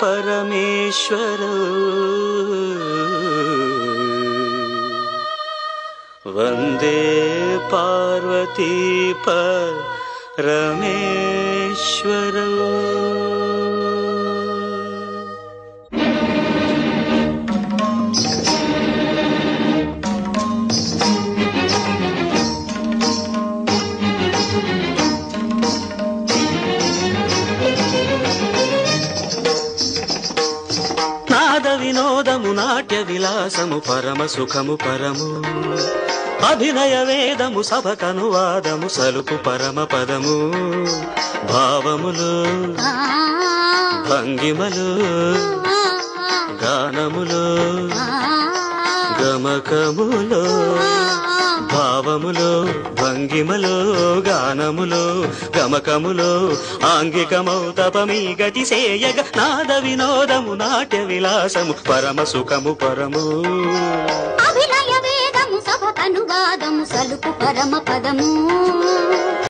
परमेश्वर वंदे पार्वती परमेश्वर వినోదము నాట్య విలాసము పరమ సుఖము పరము అభినయ వేదము సభకనువాదము సలుపు పరమ పదము భావములు భంగిమలు గానములు గమకములు భావములో భంగిమలో గానములో గమకములో ఆంగికమౌ తపమీ గతి సేయగ నాద వినోదము నాట్య విలాసము పరమ సుఖము పరము అభినయ వేదము సభకనువాదము సలుపు పరమ పదము